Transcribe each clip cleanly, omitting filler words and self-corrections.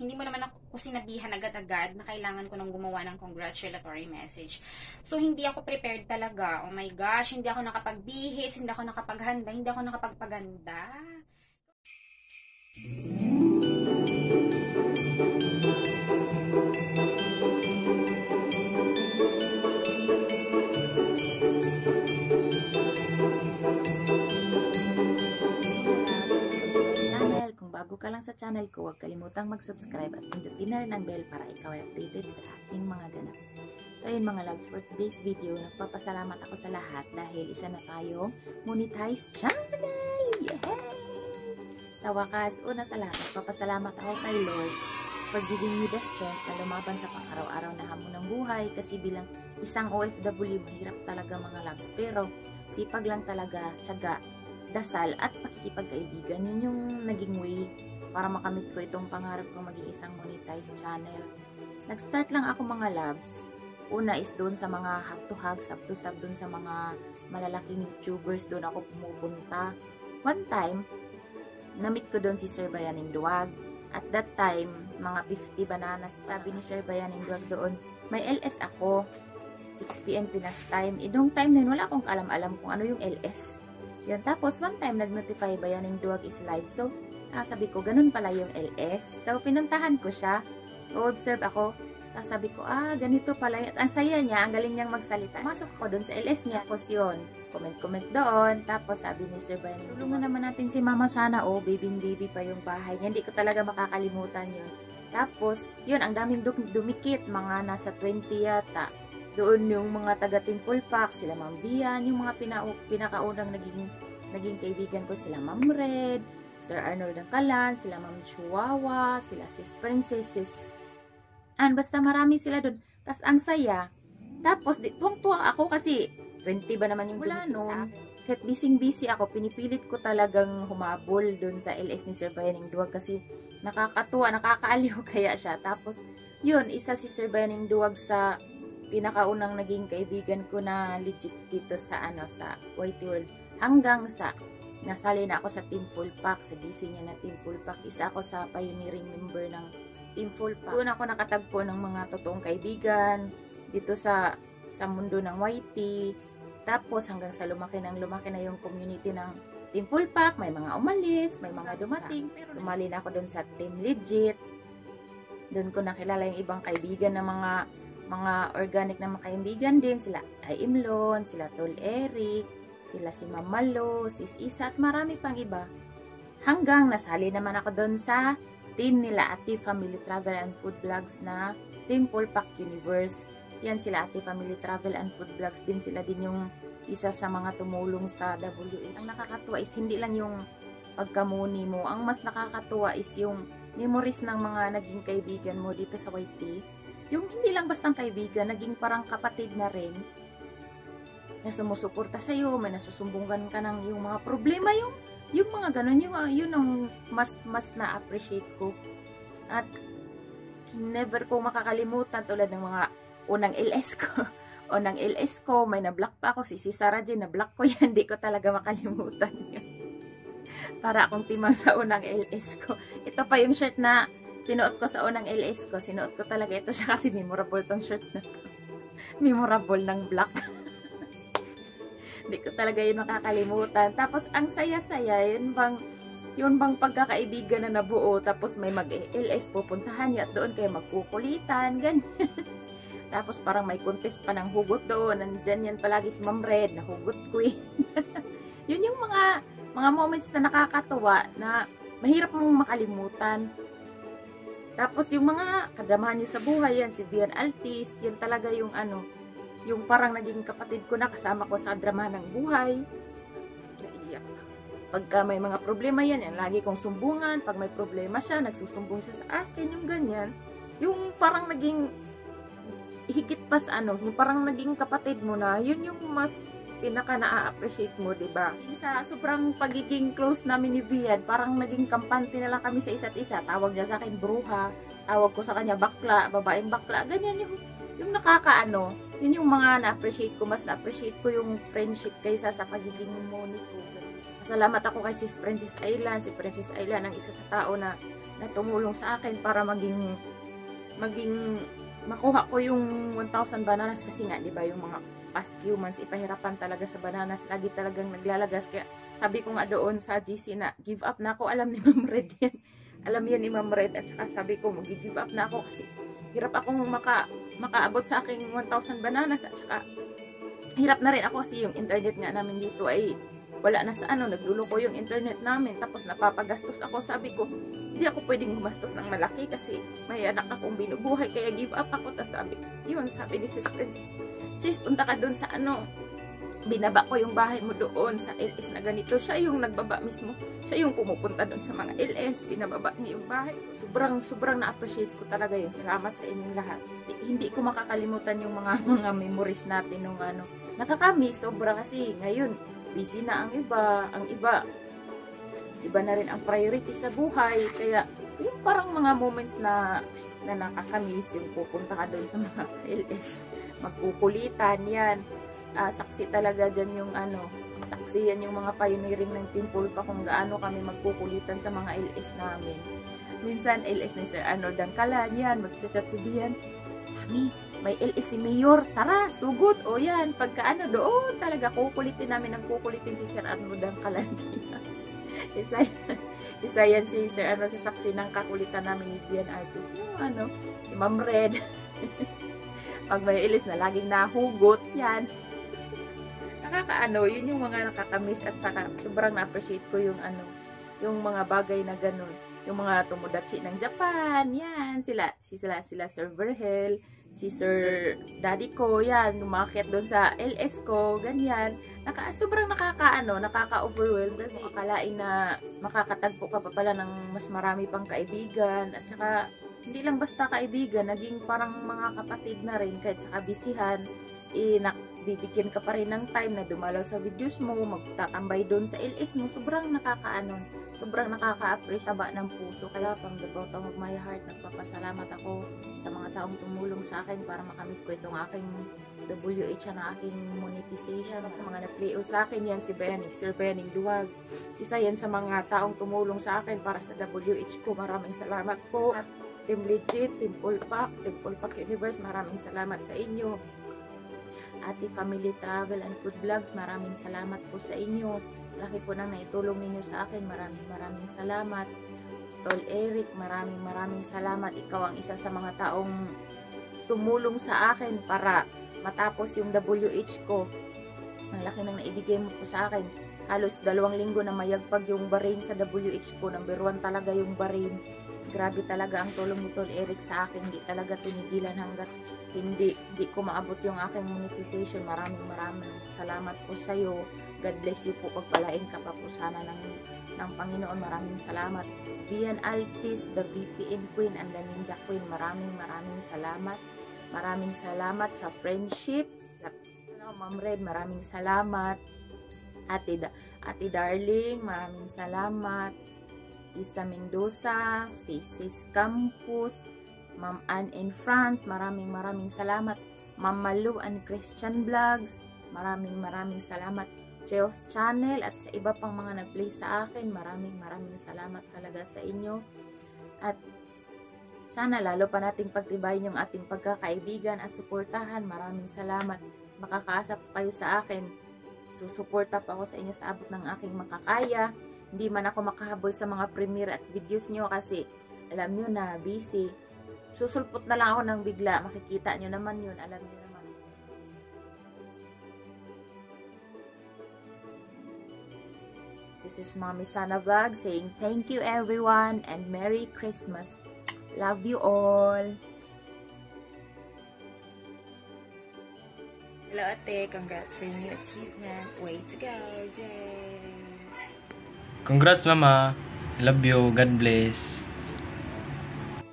hindi mo naman ako sinabihan agad-agad na kailangan ko nang gumawa ng congratulatory message. So, hindi ako prepared talaga. Oh my gosh, hindi ako nakapagbihis, hindi ako nakapaghanda, hindi ako nakapagpaganda. Bago ka lang sa channel ko, huwag kalimutang mag-subscribe at pindutin na rin ang bell para ikaw ay updated sa aking mga ganap. So yun mga loves, for today's video, nagpapasalamat ako sa lahat dahil isa na tayong monetized channel! Yay! Sa wakas, una sa lahat, nagpapasalamat ako kay Lord for giving me the strength na lumaban sa pang-araw-araw na hamon ng buhay kasi bilang isang OFW, mahirap talaga mga loves. Pero sipag lang talaga, tiyaga, dasal at pakikipagkaibigan, yun yung naging way para makamit ko itong pangarap ko maging isang monetized channel. Nag-start lang ako mga loves. Una is doon sa mga hug to hug, sub to sub, doon sa mga malalaking YouTubers, doon ako pumupunta. One time, na-meet ko doon si Sir Bayaning Duwag. At that time, mga 50 bananas. Sabi ni Sir Bayaning Duwag doon, may LS ako. 6 PM Pinas time. Noong time na yun, wala akong alam-alam kung ano yung LS. Yun, tapos one time nag-notify Bayaning Duwag is live. So, sabi ko, ganun pala yung LS. So, pinuntahan ko siya. O-observe ako. Sabi ko, ganito pala. At ang saya niya, ang galing niyang magsalita. Masok ako dun sa LS niya. Tapos yun, comment doon. Tapos sabi ni Sir Bayaning, tulungan naman natin si Mama sana. Baby pa yung bahay niya. Hindi ko talaga makakalimutan yun. Tapos, yun, ang daming dumikit. Mga nasa 20 yata. Doon yung mga taga Temple Park, sila Ma'am Bian, yung mga pinakaunang naging kaibigan ko, sila Ma'am Red, Sir Arnold Angkalan, sila Ma'am Chihuahua, sila Sis Princesses. Basta marami sila doon. Tapos ang saya. Tapos tuwang-tuwa ako kasi 20 ba naman yung wala noon. Kahit busy ako, pinipilit ko talagang humabol doon sa LS ni Sir Bayaning Duwag kasi nakakatuwa, nakakaaliw kaya siya. Tapos yun, isa si Sir Bayaning Duwag sa pinakaunang naging kaibigan ko na legit dito sa sa YT World. Hanggang sa nasali na ako sa Team Full Pack, sa GC niya na Team Full Pack. Isa ako sa pioneering member ng Team Full Pack. Doon ako nakatagpo ng mga totoong kaibigan dito sa mundo ng YT. Tapos hanggang sa lumaki na yung community ng Team Full Pack. May mga umalis, may mga dumating. Pero sumali na ako doon sa Team Legit. Doon ko nakilala yung ibang kaibigan ng mga organic na mga kaibigan din, sila ay Imlon, sila Tol Eric, sila si Mamalo, Sis Isa, at marami pang iba. Hanggang nasali naman ako doon sa team nila Ate Family Travel and Food Vlogs na Team Full Pack Universe. Yan sila Ate Family Travel and Food Vlogs din, sila din yung isa sa mga tumulong sa WH. Ang nakakatuwa is hindi lang yung pagkamuni mo, ang mas nakakatuwa is yung memories ng mga naging kaibigan mo dito sa YT. Yung hindi lang bastang kaibigan, naging parang kapatid na rin na sumusuporta sa'yo, may nasusumbungan ka ng yung mga problema, yung mga ganun, yun ang mas na-appreciate ko. At never ko makakalimutan tulad ng mga unang LS ko. Unang LS ko, may na-block pa ako, si Sarah J, na-block ko yan, hindi ko talaga makalimutan yun. Para akong timang sa unang LS ko. Ito pa yung shirt na sinuot ko sa unang LS ko. Sinuot ko talaga ito siya kasi memorable tong shirt na to. Memorable ng black. Hindi ko talaga yun makakalimutan. Tapos ang saya-saya, yun bang pagkakaibigan na nabuo. Tapos may mag-LS pupuntahan niya at doon kayo magkukulitan. Ganyan. Tapos parang may contest pa ng hugot doon. Nandyan yan palagi si Ma'am Red na hugot queen. Yun yung mga moments na nakakatuwa na mahirap mong makalimutan. Tapos yung mga kadamahan nyo sa buhay, yan si Bian Altis, yan talaga yung yung parang naging kapatid ko na kasama ko sa drama ng buhay. Naiyak. Pagka may mga problema yan lagi kong sumbungan. Pag may problema siya, nagsusumbong siya sa akin, yung ganyan. Yung parang naging higit pa sa yung parang naging kapatid mo na, yun yung mas pinaka na-appreciate mo, diba? Sa sobrang pagiging close namin ni Bian, parang naging kampante na lang kami sa isa't isa. Tawag niya sa akin bruha, tawag ko sa kanya bakla, babaeng bakla, ganyan yung yun yung mga na-appreciate ko. Mas na-appreciate ko yung friendship kaysa sa pagiging money ko. Salamat ako kay Sis Princess Aylan. Si Princess Aylan ang isa sa tao na na tumulong sa akin para maging makuha ko yung 1,000 bananas kasi nga, di ba, yung mga past few months, ipahirapan talaga sa bananas. Lagi talagang naglalagas. Kaya sabi ko nga doon sa GC na give up na ako. Alam ni Ma'am Red yan. Alam yan ni Ma'am Red. At saka sabi ko mag-give up na ako kasi hirap akong makaabot sa aking 1,000 bananas. At saka hirap na rin ako kasi yung internet nga namin dito ay wala na sa ano, nagluluko yung internet namin. Tapos napapagastos ako. Sabi ko, hindi ako pwedeng gumastos ng malaki kasi may anak akong binubuhay. Kaya give up ako. Tapos sabi ni Sis Prince, sis, punta ka doon sa ano, binaba ko yung bahay mo doon sa LS na ganito. Siya yung nagbaba mismo. Siya yung pumupunta doon sa mga LS. Binababa niya yung bahay. Sobrang na-appreciate ko talaga yun. Salamat sa inyong lahat. Hindi ko makakalimutan yung mga memories natin nung ano. Nakakamiss sobra kasi ngayon busy na ang iba na rin ang priority sa buhay. Kaya yung parang mga moments na nakakamiss, yung pupunta ka doon sa mga LS, magkukulitan yan. Saksi talaga dyan yung ano, saksi yan yung mga pioneering ng Team Pulpa kung gaano kami magkukulitan sa mga LS namin. Minsan LS ni Sir Arnold Dangkalan yan, magchat-chat si Dian, Mami, may LS si Mayor, tara, sugod, o yan, pagka ano doon talaga kukulitin namin, ang kukulitin si Sir Arnold Dangkalan. isa yan si Sir Arnold sa saksi ng kakulitan namin ni Dian Artis, yung ano, si Ma'am Red. Pag may LS na laging nahugot, yan. Nakakaano, yun yung mga nakakamiss at saka sobrang na-appreciate ko yung ano, yung mga bagay na ganun. Yung mga tumudachi ng Japan, yan, sila Sir Verhel, si Sir Daddy ko, yan, umakyat doon sa LS ko, ganyan. Sobrang nakaka-overwhelm kasi akalain na makakatagpo ka pa pala ng mas marami pang kaibigan at saka hindi lang basta kaibigan, naging parang mga kapatid na rin kahit sa kabisihan. Bibigyan ka pa rin ng time na dumalaw sa videos mo, magtatambay doon sa LS mo. Sobrang nakaka-appreciate ba ng puso. Kaya from the bottom of my heart, nagpapasalamat ako sa mga taong tumulong sa akin para makamit ko itong aking WH na aking monetization. At sa mga nag-playo sa akin, yan si Sir Benning Duwag. Isa yan sa mga taong tumulong sa akin para sa WH ko. Maraming salamat po. At Team Legit, Team Pulpak Universe, maraming salamat sa inyo. Ate Family Travel and Food Vlogs, maraming salamat po sa inyo. Laki po nang naitulong ninyo sa akin. Maraming salamat. Tol Eric, maraming salamat. Ikaw ang isa sa mga taong tumulong sa akin para matapos yung WH ko. Ang laki nang naibigay mo po sa akin. Halos 2 linggo na mayagpag yung barin sa WH ko. Number 1 talaga yung barin. Grabe talaga ang tulong ni Tol Eric sa akin. Hindi talaga tinigilan hanggat hindi ko maabot yung aking monetization. Maraming salamat po sa iyo. God bless you po. Pagpalain ka pa po sana ng Panginoon. Maraming salamat. Dian Altis, the VPN Queen and the Ninja Queen. Maraming salamat. Maraming salamat sa friendship. Ma'am Red, maraming salamat. Ate Darling, maraming salamat. Isa Mendoza, Sis Campus, Ma'am Anne in France, maraming salamat. Ma'am Malu and Christian Vlogs, maraming salamat. Cheos Channel at sa iba pang mga nag-play sa akin, maraming salamat talaga sa inyo. At sana lalo pa nating pagtibayin yung ating pagkakaibigan at suportahan. Maraming salamat. Makakaasa po kayo sa akin. Susuporta pa ako sa inyo sa abot ng aking makakaya. Hindi man ako makahabol sa mga premiere at videos nyo kasi alam nyo na busy. Susulpot na lang ako ng bigla. Makikita nyo naman yun. Alam nyo naman. This is Mommy Sana Vlog saying thank you everyone and Merry Christmas. Love you all. Hello ate, congrats for your new achievement. Way to go. Yay. Congrats, Mama. I love you. God bless.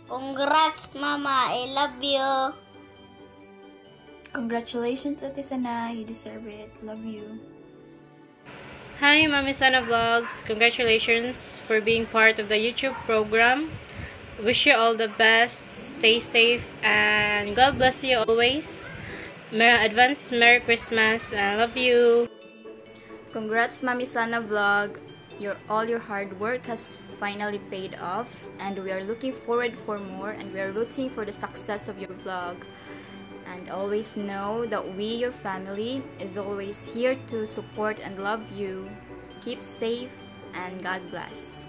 Congrats, Mama. I love you. Congratulations, Ate Sana. You deserve it. Love you. Hi, Mami Sana Vlogs. Congratulations for being part of the YouTube program. Wish you all the best. Stay safe and God bless you always. Advance Merry Christmas. I love you. Congrats, Mami Sana Vlog. All your hard work has finally paid off, and we are looking forward for more, and we are rooting for the success of your vlog. And always know that we, your family, is always here to support and love you. Keep safe and God bless.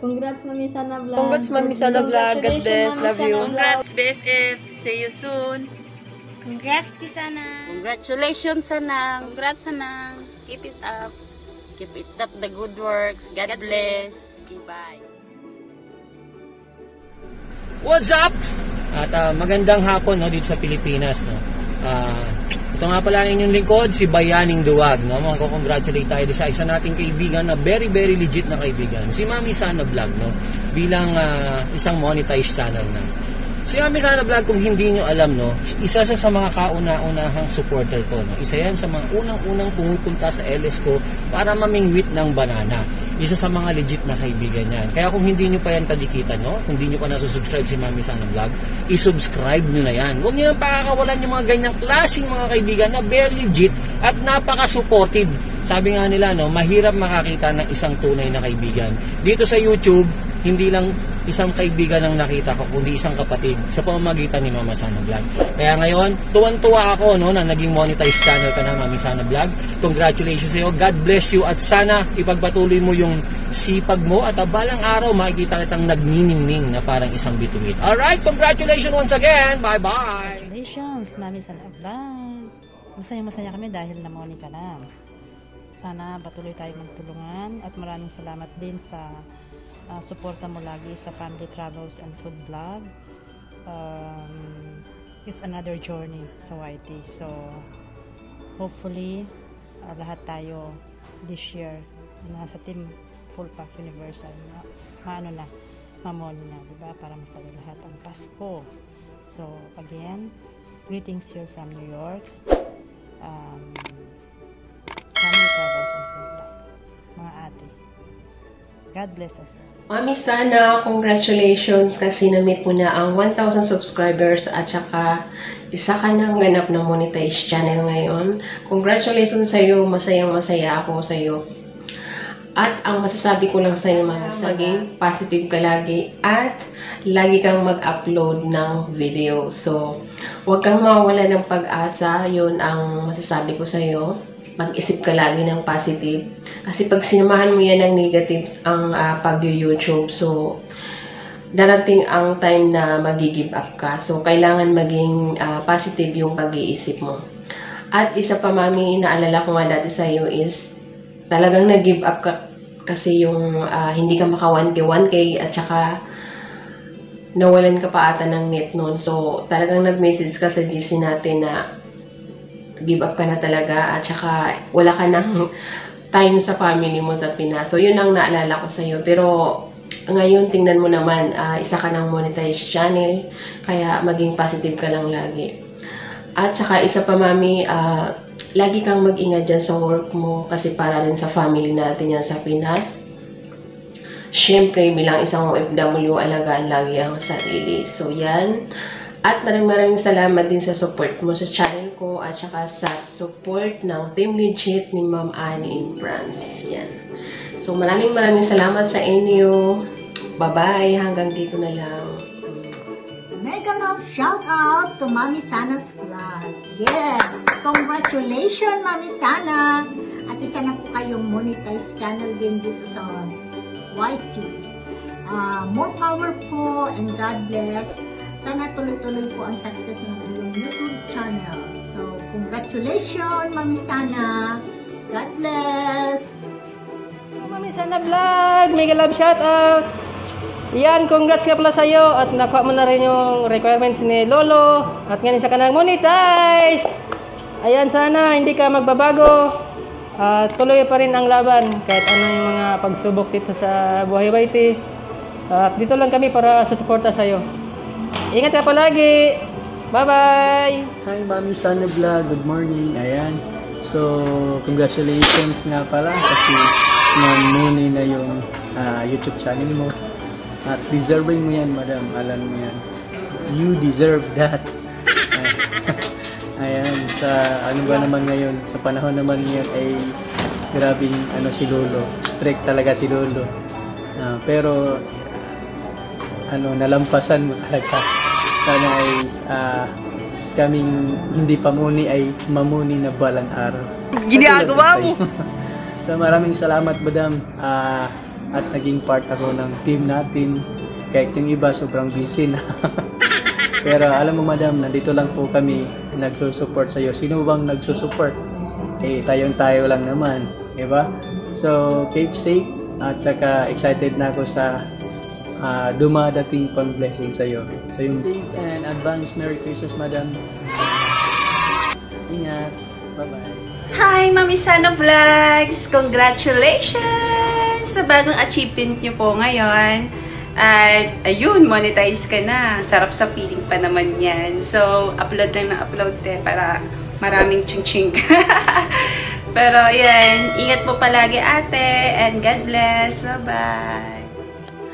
Congrats, Mami Sana Vlog. Congrats, Mami Sana Vlog. God bless. Love you. Congrats, BFF. See you soon. Congrats, Tisana. Congratulations, Sanang. Congrats, Sanang. Keep it up. Keep it up the good works. God bless. Okay, bye. What's up? At magandang hapon, no, dito sa Pilipinas, no. Ito nga pala ang inyong lingkod, si Bayaning Duwag, no. Magko-congratulate tayo sa isa nating kaibigan na very legit na kaibigan, si Mami Sana Vlog, no, bilang isang monetized channel na. Si Mami Sana Vlog, kung hindi nyo alam, no, isa siya sa mga kauna-unahang supporter ko, no. Isa yan sa mga unang-unang pumupunta sa LS ko para mamingwit ng banana. Isa sa mga legit na kaibigan yan. Kaya kung hindi nyo pa yan kadikitan, no, kung hindi nyo pa nasusubscribe si Mami Sana Vlog, isubscribe nyo na yan. Huwag nyo nang pakakawalan yung mga ganyang klaseng mga kaibigan na very legit at napaka-supportive. Sabi nga nila, no, mahirap makakita ng isang tunay na kaibigan. Dito sa YouTube, hindi lang isang kaibigan ang nakita ko, kundi isang kapatid sa pamamagitan ni Mama Sana Vlog. Kaya ngayon, tuwan-tuwa ako, no, na naging monetized channel ka na, Mami Sana Vlog. Congratulations sa iyo. God bless you at sana ipagpatuloy mo yung sipag mo at balang araw makikita kitang nagniningning na parang isang bituin. Alright, congratulations once again. Bye-bye. Congratulations, Mami Sana Vlog. Masaya kami dahil namoni ka na. Sana patuloy tayo magtulungan at maraming salamat din sa suporta mo lagi sa Family Travels and Food Vlog. It's another journey sa YT. So, hopefully, lahat tayo this year nasa Team Full Pack Universal na mamoni na, diba? Para masaya lahat ang Pasko. So, again, greetings here from New York. Family Travels and Food Vlog. Mga ate. God bless us. Mami Sana, congratulations kasi na-meet mo na ang 1,000 subscribers at saka isa ka ng ganap na monetized channel ngayon. Congratulations sa iyo, masayang-masaya ako sa iyo. At ang masasabi ko lang sa iyo, maging positive ka lagi at lagi kang mag-upload ng video. So, huwag kang mawala ng pag-asa, yun ang masasabi ko sa iyo. Mag-isip ka lagi ng positive. Kasi pag sinamahan mo yan ng negative ang pag-YouTube, so darating ang time na mag-give up ka. So, kailangan maging positive yung pag-iisip mo. At isa pa, Mami, naalala ko nga dati sa iyo is talagang nag-give up ka kasi yung hindi ka maka 1K at saka nawalan ka pa ata ng net noon. So, talagang nag-message ka sa GC natin na give up ka na talaga at saka wala ka ng time sa family mo sa Pinas. So, yun ang naalala ko sa'yo. Pero, ngayon, tingnan mo naman, isa ka ng monetized channel, kaya maging positive ka lang lagi. At saka, isa pa, Mami, lagi kang mag-ingat dyan sa work mo kasi para rin sa family natin yan sa Pinas. Siyempre, bilang isang OFW, alagaan lagi ang sarili. So, yan. At maraming salamat din sa support mo sa channel ko at saka sa support ng Team Legit ni Ma'am Annie in France. Yan. So, maraming salamat sa inyo. Bye-bye. Hanggang dito na lang. Mega love shout out to Mami Sana's vlog. Yes! Congratulations, Mami Sana! At isa na po kayong monetized channel din dito sa YT. More power po and God bless. Sana tuloy-tuloy po ang success ng iyong YouTube channel. So, congratulations, Mami Sana. God bless. Mami Sana Vlog, mega love shout out. Yan, congrats nga pala sa'yo at nakuha mo na rin yung requirements ni Lolo at ngayon siya ka nang monetize. Ayan, sana hindi ka magbabago. Tuloy pa rin ang laban kahit ano yung mga pagsubok dito sa buhay YT. At dito lang kami para susuporta sa'yo. Ingat ka palagi. Bye-bye. Hi, Mami Sana Vlog. Good morning. Ayan. So, congratulations nga pala kasi mamuni na yung YouTube channel mo. At deserving mo yan, madam. Alam mo yan. You deserve that. Ayan. Sa ano ba naman ngayon? Sa panahon naman ngayon ay grabing si Lolo. Strict talaga si Lolo. Pero nalampasan mo talaga. Sana ay kaming hindi pamuni ay mamuni na balang araw. Ginagawa mo! So maraming salamat, madam. At naging part ako ng team natin. Kahit yung iba sobrang busy na. Pero alam mo, madam, nandito lang po kami nagsusupport sa iyo. Sino bang nagsusupport? Tayo lang naman, di ba? So keep safe at saka excited na ako sa dumadating pang blessing sa iyo. So yung safe and advance Merry Christmas, madam. Ingat. Bye-bye. Hi, Mami Sana Vlogs! Congratulations sa bagong achievement niyo po ngayon. At ayun, monetize ka na. Sarap sa feeling pa naman yan. So, upload lang na upload para maraming ching-ching. Pero yan, ingat po palagi ate and God bless. Bye-bye!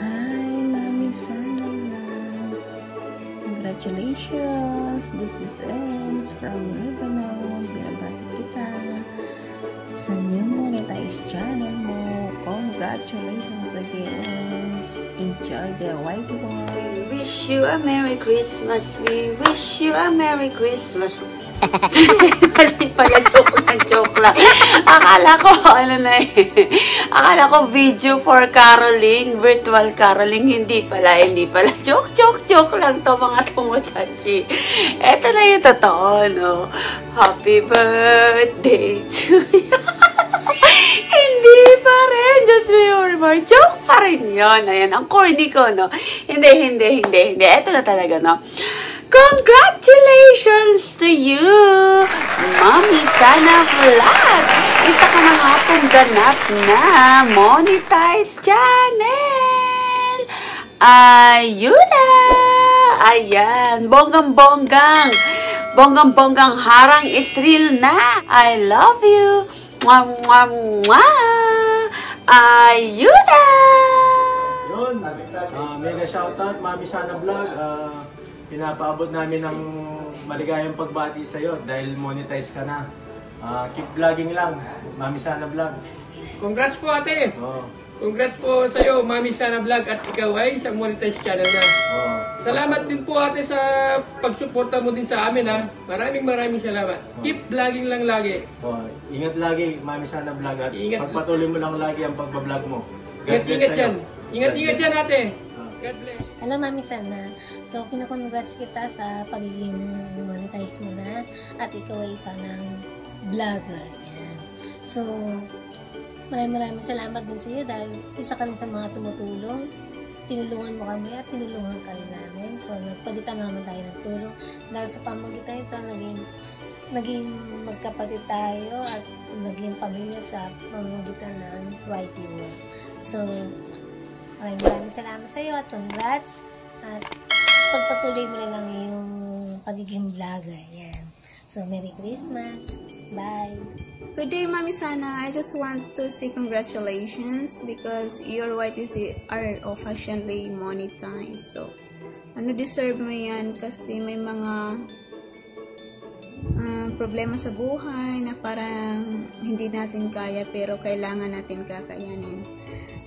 Hi, Mami Sana Vlogs! Congratulations! This is Ems from Lebanon. Binabati kita sa new monetized channel mo. Congratulations again. Enjoy the white one. We wish you a Merry Christmas. We wish you a Merry Christmas. Mali pala, joke lang. Akala ko video for caroling, virtual caroling. Hindi pala. Joke lang to mga tumutachi. Eto na yung totoo, no? Happy birthday to you. Hindi pa rin. Just remember, joke pa rin yun. Ayan, ang corny ko, no? Hindi. Ito na talaga, no? Congratulations to you, Mami Sana Vlog! Isa ka na nga pong ganap na monetized channel! Ayuda! Ayan, bonggang-bonggang harang is real na! I love you! Mwah, mwah, mwah! Ayuda! Yun, mega shoutout, Mami Sana Vlog. Pinapaabot namin ng maligayang pagbati sa iyo dahil monetize ka na. Keep vlogging lang, Mami Sana Vlog. Congrats po ate! Congrats po sa iyo, Mami Sana Vlog, at ikaw ay sa monetized channel na. Salamat din po ate sa pagsuporta mo din sa amin ha. Maraming salamat. Keep vlogging lang lagi. Ingat lagi, Mami Sana Vlog, at pagpatuloy mo lang lagi ang pagbablog mo. God bless Ingat dyan. Ingat dyan ate. God bless. Hello, Mami Sana. So, kinakongrats kita sa pagiging monetize mo na at ikaw ay isa ng vlogger. Yan. So, maraming salamat din sa iyo dahil isa ka sa mga tumutulong. Tinulungan mo kami at tinulungan ka rin namin. So, nagpalitan naman tayo ng tulong. Dahil sa pamagitan ito, naging magkapatid tayo at naging pamilya sa pamagitan ng YT World. So, maraming salamat sa iyo at congrats. At pagpatuloy mo lang yung pagiging vlogger. Yan. So, Merry Christmas. Bye. Good day, Mami Sana. I just want to say congratulations because your YTs are officially monetized. So, deserve mo yan kasi may mga problema sa buhay na parang hindi natin kaya pero kailangan natin kakayanin.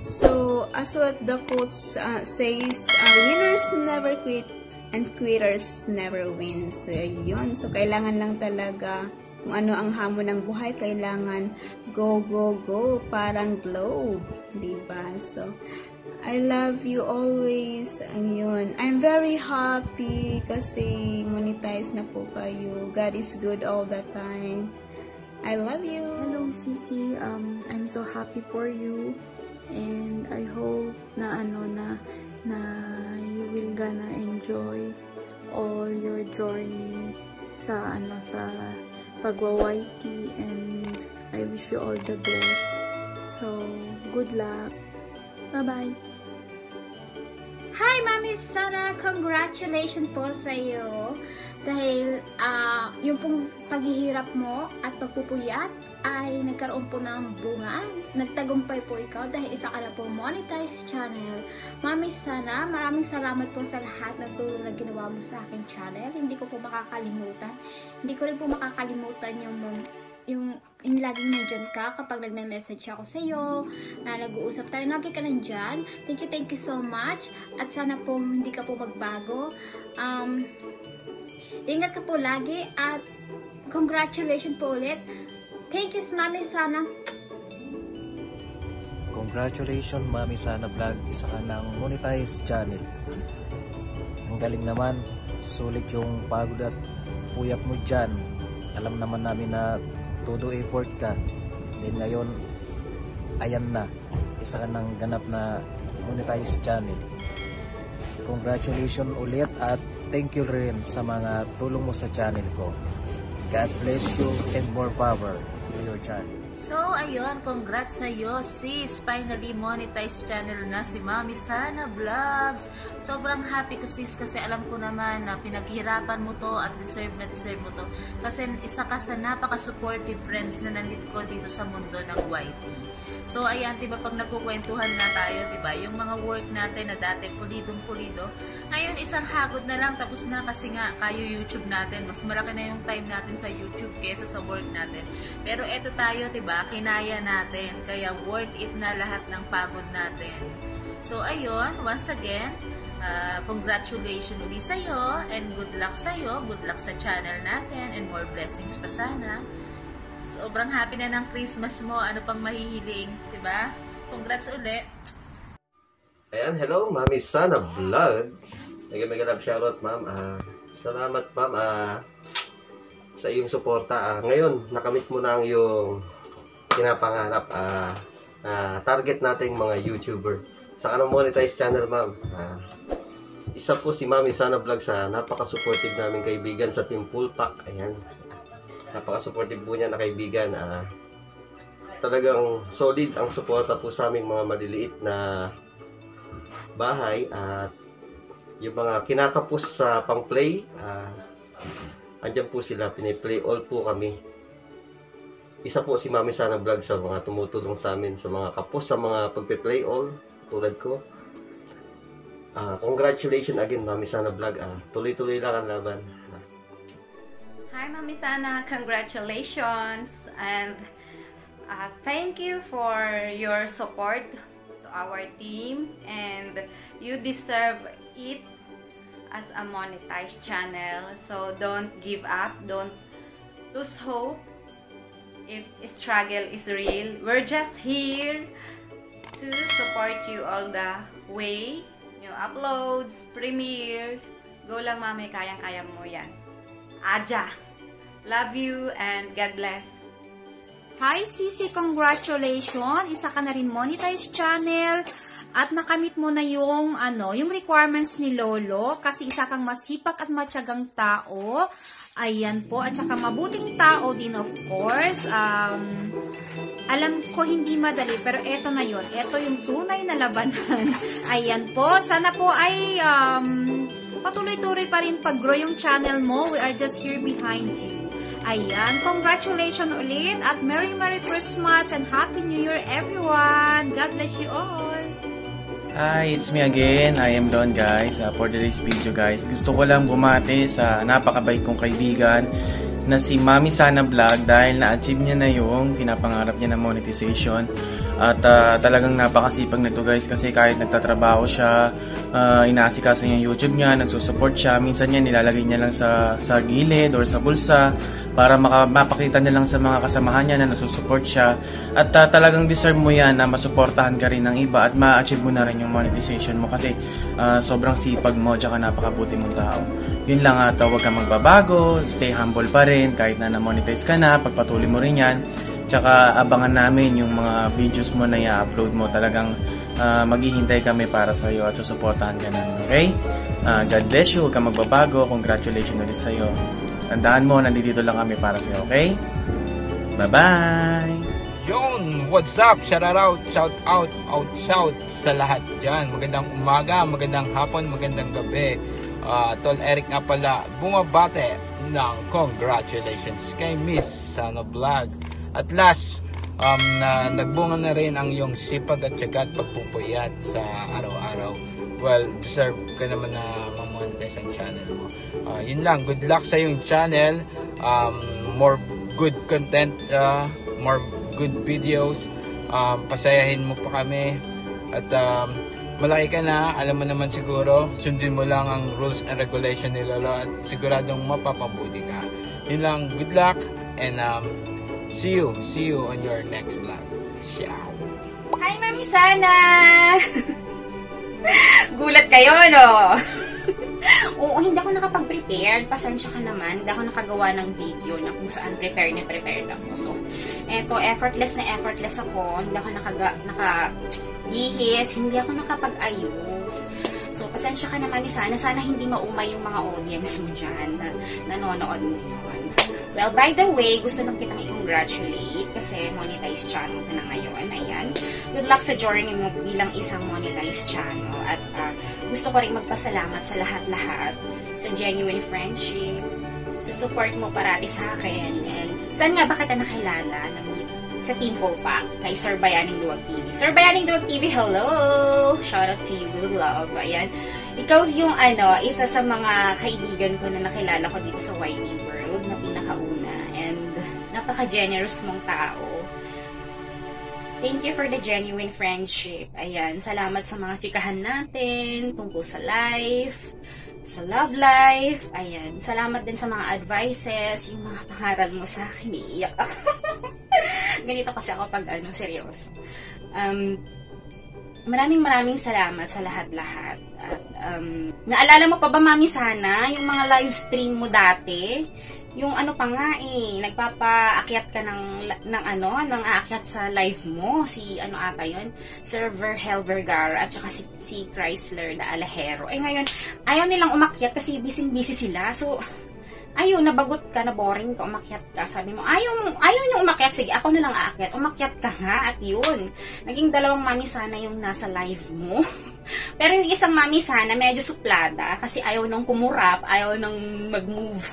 So, as what the quote says, winners never quit and quitters never win. So, yun. So, kailangan lang talaga kung ano ang hamon ng buhay, kailangan go, parang globe. Diba? So, I love you always. Ayun. I'm very happy kasi monetize na po kayo. God is good all the time. I love you. Hello, Sisi. I'm so happy for you. And I hope na you will gonna enjoy all your journey sa pagwa-YT, and I wish you all the best. So, good luck. Bye-bye. Hi, Mami Sana! Congratulations po sa iyo. Dahil yung pong paghihirap mo at pagpupuyat ay nagkaroon po ng bunga. Nagtagumpay po ikaw dahil isa ka na po monetized channel. Mami Sana, maraming salamat po sa lahat ng tulong na ginawa mo sa aking channel. Hindi ko po makakalimutan. Hindi ko rin po makakalimutan yung yung laging nandyan ka kapag nagme-message ako sa iyo, na nag-uusap tayo, lagi ka nandyan. Thank you so much. At sana po hindi ka po magbago. Ingat ka po lagi at congratulations po ulit. Thank you, Mami Sana. Congratulations, Mami Sana Vlog. Isa ka ng monetized channel. Ang galing naman. Sulit yung pagod at puyat mo dyan. Alam naman namin na todo effort ka. Then ngayon, ayan na. Isa ka ng ganap na monetized channel. Congratulations ulit at thank you rin sa mga tulong mo sa channel ko. God bless you and more power to your channel. So, ayun, congrats sa'yo, sis. Finally, monetized channel na si Mami Sana Vlogs. Sobrang happy ko, sis, kasi alam ko naman na pinaghirapan mo to at deserve mo to. Kasi isa ka sa napaka-supportive friends na namit ko dito sa mundo ng YT. So, ayan, diba, pag nagkukwentuhan na tayo, diba, yung mga work natin na dati pulidong-pulido, ngayon isang hagod na lang, tapos na kasi nga, kayo YouTube natin, mas malaki na yung time natin sa YouTube kaysa sa work natin. Pero eto tayo, diba, kinaya natin, kaya worth it na lahat ng pagod natin. So, ayun, once again, congratulations ulit sa'yo, and good luck sa'yo, good luck sa channel natin, and more blessings pa sana. Sobrang happy na ng Christmas mo. Ano pang mahihiling, diba? Congrats ulit. Ayan, hello, Mami Sana Vlog. Mega love shoutout, ma'am. Salamat, ma'am, sa iyong suporta. Ngayon, nakamit mo na ang iyong pinapangarap. Target nating mga YouTuber. Sa kanang monetized channel, ma'am. Isa po si Mami Sana Vlog sa napaka-supportive namin kaibigan sa Team Full Pack. Ayan. Napaka-supportive po niya na kaibigan. Talagang solid ang suporta po sa aming mga maliliit na bahay. At yung mga kinakapos sa pang-play, andyan po sila, piniplay all po kami. Isa po si Mami Sana Vlog sa mga tumutulong sa amin, sa mga kapos, sa mga pagpe-play all, tulad ko. Congratulations again, Mami Sana Vlog. Tuloy-tuloy lang ang laban. Hi, Mami Sana. Congratulations. And thank you for your support to our team. And you deserve it as a monetized channel. So don't give up. Don't lose hope. If struggle is real, we're just here to support you all the way. New uploads, premieres. Go lang, Mami. Kayang-kaya mo yan. Aja! Love you and God bless. Hi, Sisi! Congratulations! Isa ka na rin monetized channel at nakamit mo na yung, yung requirements ni Lolo kasi isa kang masipag at matyagang tao. Ayan po. At saka mabuting tao din, of course. Alam ko hindi madali pero eto na yun. Eto yung tunay na labanan. Ayan po. Sana po ay patuloy-tuloy pa rin pag-grow yung channel mo. We are just here behind you. Ayan, congratulations ulit at Merry Christmas and Happy New Year everyone. God bless you all. Hi, it's me again. I am Don, guys. For today's video, guys, gusto ko lang bumati sa napakabait kong kaibigan na si Mami Sana Vlog dahil na-achieve niya na yung pinapangarap niya na monetization. At talagang napakasipag nito, guys, kasi kahit nagtatrabaho siya, inaasikaso niya yung YouTube niya, nagsusupport siya. Minsan niya nilalagay niya lang sa gilid or sa bulsa para mapakita niya lang sa mga kasamahan niya na nagsusupport siya. At talagang deserve mo yan na masuportahan ka rin ng iba at ma-achieve mo na rin yung monetization mo kasi sobrang sipag mo at napakabuti mong tao. Yun lang, huwag kang magbabago, stay humble pa rin kahit na na-monetize ka na, pagpatuloy mo rin yan. Tsaka abangan namin yung mga videos mo na i-upload mo. Talagang maghihintay kami para sa iyo at susuportahan ka namin. Okay? God bless you. Huwag kang magbabago. Congratulations ulit sa iyo. Tandaan mo, nandito lang kami para sa iyo. Okay? Bye-bye! Yun! What's up? Shout out sa lahat dyan. Magandang umaga, magandang hapon, magandang gabi. Tol Eric nga pala bumabate ng congratulations kay Miss Sana Vlog. At last, nagbunga na rin ang iyong sipag at tiyaga at pagpupuyat sa araw-araw. Well, deserve ka naman na mamonetize ang channel mo. Yun lang, good luck sa iyong channel. More good content, more good videos. Pasayahin mo pa kami. At malaki ka na, alam mo naman siguro, sundin mo lang ang rules and regulation ni Lolo at siguradong mapapabuti ka. Yun lang, good luck and see you on your next vlog. Ciao! Hi, Mami Sana! Gulat kayo, no? Oo, hindi ako nakapag-prepared. Pasensya ka naman. Hindi ako nakagawa ng video na kung saan prepared ako. So, eto, effortless ako. Hindi ako nakadihis. Hindi ako nakapag-ayos. So, pasensya ka naman, sana hindi maumay yung mga audience mo dyan na nanonood mo yun. Well, by the way, gusto lang kitang i-congratulate kasi monetized channel ka na ngayon. Ayan. Good luck sa journey mo bilang isang monetized channel. At gusto ko rin magpasalamat sa lahat-lahat, sa genuine friendship, sa support mo parati sa akin. And saan nga ba kita nakilala? Sa Team Fullpack, kay Sir Bayaning Duwag TV. Sir Bayaning Duwag TV, hello! Shout out to you with love. Ayan. Ikaw yung isa sa mga kaibigan ko na nakilala ko dito sa YT World na pinakauna. And napaka-generous mong tao. Thank you for the genuine friendship. Ayan. Salamat sa mga chikahan natin tungkol sa life, sa love life. Ayan. Salamat din sa mga advices, yung mga pangaral mo sa akin. Iiyak ako. Ganito kasi ako pag seryoso. Maraming salamat sa lahat-lahat. At naalala mo pa ba, Mami Sana, yung mga live stream mo dati? Yung pa nga nagpapaakyat ka ng aakyat sa live mo. Si ata yun? Sir Verhel Vergara at saka si Chrysler na Alejero. Ngayon, ayaw nilang umakyat kasi busy sila. So, ayaw, nabagot ka, na boring ka, umakyat ka. Sabi mo, ayaw nyo umakyat. Sige, ako na lang aakyat. Umakyat ka nga at yun. Naging dalawang Mami Sana yung nasa live mo. Pero yung isang Mami Sana, medyo suplada kasi ayaw nang kumurap, ayaw nang mag-move.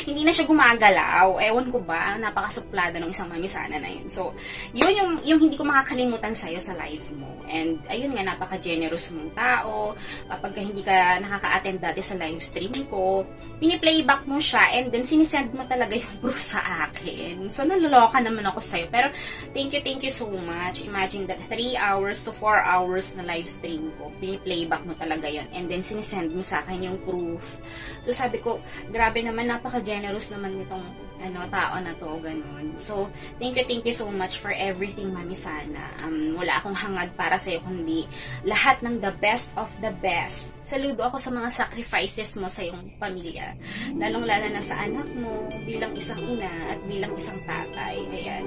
Hindi na siya gumagalaw. Ewan ko ba, napakasuplada ng isang Mami Sana na yun. So, yun yung hindi ko makakalimutan sa'yo sa live mo. And, ayun nga, napaka-generous mong tao. Kapag hindi ka nakaka-attend dati sa live stream ko, pini-playback mo siya and then sinisend mo talaga yung proof sa akin. So, naluloka naman ako sa'yo. Pero, thank you so much. Imagine that 3 hours to 4 hours na live stream ko, pini-playback mo talaga yun. And then, sinisend mo sa akin yung proof. So, sabi ko, grabe naman, napaka-generous naman nitong tao na to, ganun. So, thank you so much for everything, Mami Sana. Wala akong hangad para sa'yo, kundi lahat ng the best of the best. Saludo ako sa mga sacrifices mo sa iyong pamilya. Lalong-lala na sa anak mo, bilang isang ina at bilang isang tatay. Ayan.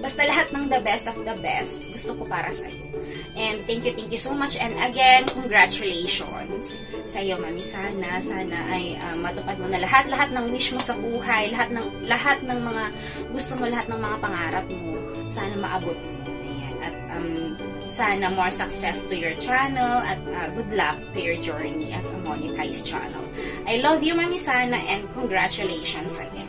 Basta lahat ng the best of the best, gusto ko para sa'yo. And thank you so much. And again, congratulations sa'yo, Mami Sana. Sana ay matupad mo na lahat ng wish mo sa buhay, lahat ng mga gusto mo, lahat ng mga pangarap mo. Sana maabot mo. Ayan. At sana more success to your channel at good luck to your journey as a monetized channel. I love you, Mami Sana, and congratulations again.